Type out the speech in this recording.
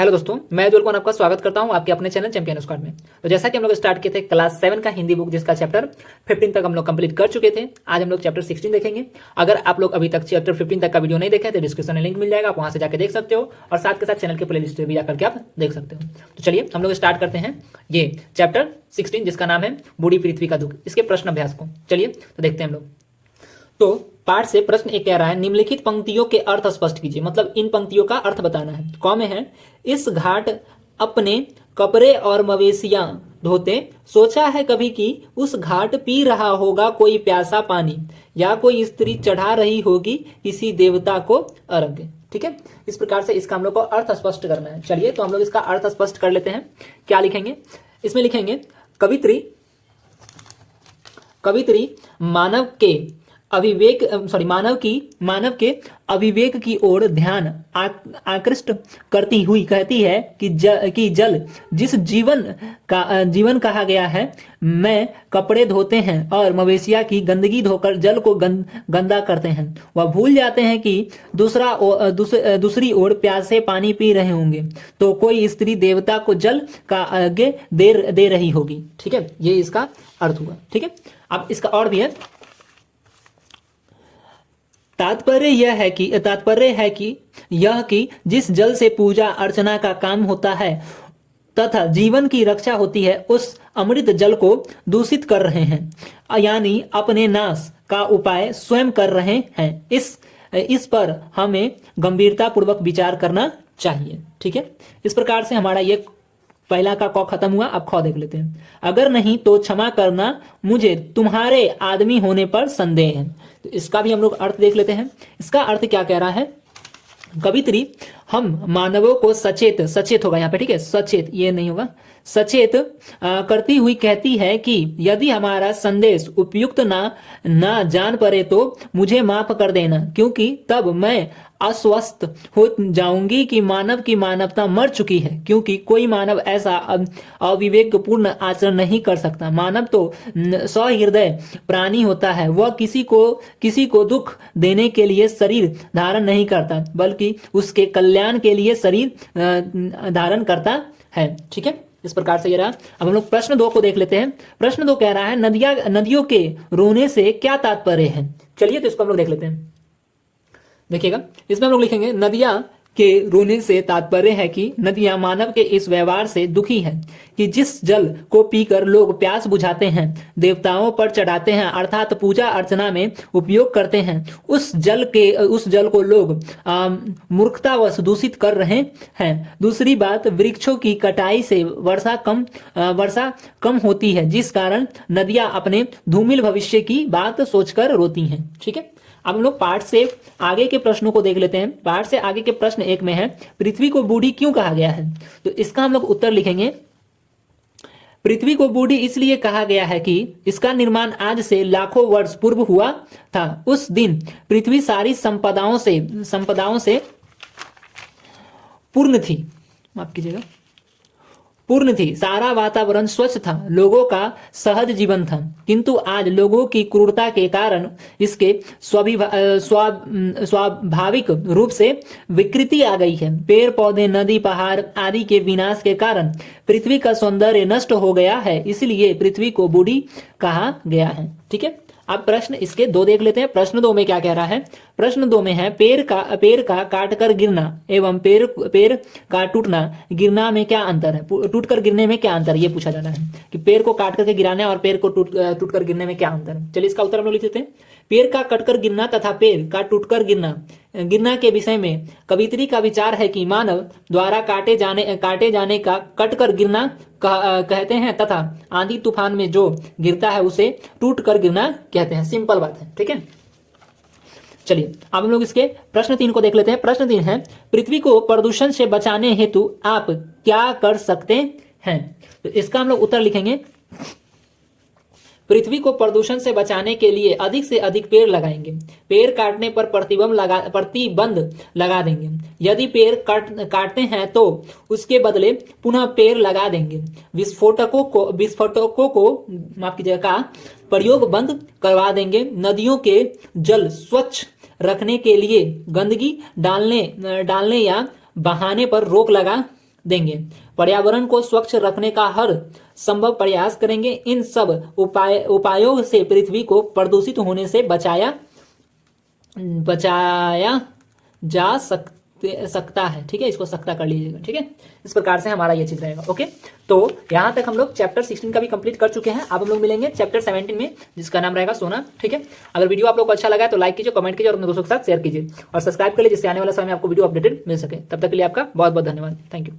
Hello दोस्तों, मैं अब्दुल कौन आपका स्वागत करता हूं आपके अपने चैनल चैंपियन स्क्वाड में। तो जैसा कि हम लोग स्टार्ट किए थे क्लास 7 का हिंदी बुक, जिसका चैप्टर 15 तक हम लोग कंप्लीट कर चुके थे। आज हम लोग चैप्टर 16 देखेंगे। अगर आप लोग अभी तक चैप्टर 15 तक का वीडियो नहीं देखा है तो डिस्क्रिप्शन में लिंक मिल जाएगा, आप वहां से जाकर देख सकते हो और साथ के साथ चैनल के प्ले लिस्ट भी जाकर के आप देख सकते हो। तो चलिए हम लोग स्टार्ट करते हैं ये चैप्टर 16, जिसका नाम है बूढ़ी पृथ्वी का दुख, इसके प्रश्न अभ्यास को। चलिए तो देखते हैं हम लोग। तो पाठ से प्रश्न एक कह रहा है, निम्नलिखित पंक्तियों के अर्थ स्पष्ट कीजिए। मतलब इन पंक्तियों का अर्थ बताना है। कौ में है, इस घाट अपने कपड़े और मवेशियां धोते, सोचा है कभी कि उस घाट पी रहा होगा कोई प्यासा पानी, या कोई स्त्री चढ़ा रही होगी किसी देवता को अर्घ्य। ठीक है, इस प्रकार से इसका हम लोग को अर्थ स्पष्ट करना है। चलिए तो हम लोग इसका अर्थ स्पष्ट कर लेते हैं। क्या लिखेंगे इसमें? लिखेंगे कवित्री मानव के अविवेक की ओर ध्यान आकृष्ट करती हुई कहती है कि जल जिस जीवन कहा गया है, मैं कपड़े धोते हैं और मवेशिया की गंदगी धोकर जल को गंदा करते हैं। वह भूल जाते हैं कि दूसरी ओर प्यासे पानी पी रहे होंगे तो कोई स्त्री देवता को जल का आगे दे रही होगी। ठीक है, ये इसका अर्थ हुआ। ठीक है, अब इसका और भी है। तात्पर्य है कि जिस जल से पूजा अर्चना का काम होता है तथा जीवन की रक्षा होती है, उस अमृत जल को दूषित कर रहे हैं, यानी अपने नाश का उपाय स्वयं कर रहे हैं। इस पर हमें गंभीरता पूर्वक विचार करना चाहिए। ठीक है, इस प्रकार से हमारा ये पहला का क खत्म हुआ। अब ख देख लेते हैं। अगर नहीं तो क्षमा करना, मुझे तुम्हारे आदमी होने पर संदेह है। तो इसका भी हम लोग अर्थ देख लेते हैं। इसका अर्थ क्या कह रहा है? कवित्री हम मानवों को सचेत होगा यहाँ पे। ठीक है, सचेत ये नहीं होगा, सचेत करती हुई कहती है कि यदि हमारा संदेश उपयुक्त ना जान पड़े तो मुझे माफ कर देना, क्योंकि तब मैं आश्वस्त हो जाऊंगी कि मानव की मानवता मर चुकी है। क्योंकि कोई मानव ऐसा अविवेकपूर्ण आचरण नहीं कर सकता। मानव तो सहृदय प्राणी होता है। वह किसी को दुख देने के लिए शरीर धारण नहीं करता, बल्कि उसके कल्याण के लिए शरीर धारण करता है। ठीक है, इस प्रकार से ये रहा। अब हम लोग प्रश्न 2 को देख लेते हैं। प्रश्न 2 कह रहा है, नदियों के रोने से क्या तात्पर्य है? चलिए तो इसको हम लोग देख लेते हैं। देखिएगा, इसमें हम लोग लिखेंगे, नदियां के रोने से तात्पर्य है कि नदियां मानव के इस व्यवहार से दुखी हैं कि जिस जल को पीकर लोग प्यास बुझाते हैं, देवताओं पर चढ़ाते हैं, अर्थात पूजा अर्चना में उपयोग करते हैं, उस जल को लोग मूर्खतावश दूषित कर रहे हैं। दूसरी बात, वृक्षों की कटाई से वर्षा कम होती है, जिस कारण नदियां अपने धूमिल भविष्य की बात सोचकर रोती हैं। ठीक है, अब हम लोग पाठ से आगे के प्रश्नों को देख लेते हैं। पाठ से आगे के प्रश्न 1 में है, पृथ्वी को बूढ़ी क्यों कहा गया है? तो इसका हम लोग उत्तर लिखेंगे, पृथ्वी को बूढ़ी इसलिए कहा गया है कि इसका निर्माण आज से लाखों वर्ष पूर्व हुआ था। उस दिन पृथ्वी सारी संपदाओं से पूर्ण थी। माफ कीजिएगा, पूर्ण थी। सारा वातावरण स्वच्छ था, लोगों का सहज जीवन था। किंतु आज लोगों की क्रूरता के कारण इसके स्वाभाविक रूप से विकृति आ गई है। पेड़ पौधे, नदी, पहाड़ आदि के विनाश के कारण पृथ्वी का सौंदर्य नष्ट हो गया है, इसलिए पृथ्वी को बूढ़ी कहा गया है। ठीक है, अब प्रश्न इसके 2 देख लेते हैं। प्रश्न 2 में क्या कह रहा है? प्रश्न 2 में है, पेड़ का काटकर गिरना एवं पेड़ का टूटना गिरना में क्या अंतर है? टूटकर गिरने में क्या अंतर है, ये पूछा जाना है कि पेड़ को काट करके गिराना और पेड़ को टूटकर गिरने में क्या अंतर है। चलिए इसका उत्तर हम लोग लिख लेते हैं। पेड़ का कटकर गिरना तथा पेड़ का टूटकर गिरना के विषय में कवित्री का विचार है कि मानव द्वारा काटे जाने का कटकर गिरना कहते हैं, तथा आंधी तूफान में जो गिरता है उसे टूट कर गिरना कहते हैं। सिंपल बात है। ठीक है, चलिए अब हम लोग इसके प्रश्न 3 को देख लेते हैं। प्रश्न 3 है, पृथ्वी को प्रदूषण से बचाने हेतु आप क्या कर सकते हैं? तो इसका हम लोग उत्तर लिखेंगे, पृथ्वी को प्रदूषण से बचाने के लिए अधिक से अधिक पेड़ लगाएंगे। पेड़ काटने पर प्रतिबंध लगा देंगे। यदि पेड़ काटते हैं तो उसके बदले पुनः पेड़ लगा देंगे। विस्फोटकों को माफ कीजिएगा का प्रयोग बंद करवा देंगे। नदियों के जल स्वच्छ रखने के लिए गंदगी डालने या बहाने पर रोक लगा देंगे। पर्यावरण को स्वच्छ रखने का हर संभव प्रयास करेंगे। इन सब उपायों से पृथ्वी को प्रदूषित होने से बचाया जा सकता है। ठीक है, इसको सकता कर लीजिएगा। ठीक है, इस प्रकार से हमारा ये चीज रहेगा। ओके, तो यहां तक हम लोग चैप्टर 16 का भी कंप्लीट कर चुके हैं। अब हम लोग मिलेंगे चैप्टर 17 में, जिसका नाम रहेगा सोना। ठीक है, अगर वीडियो आप लोग को अच्छा लगा है तो लाइक कीजिए, कमेंट कीजिए और अपने दोस्तों के साथ शेयर कीजिए और सब्सक्राइब कर लीजिए, जिससे आने वाला समय में आपको वीडियो अपडेटेड मिल सके। तब तक के लिए आपका बहुत बहुत धन्यवाद। Thank you.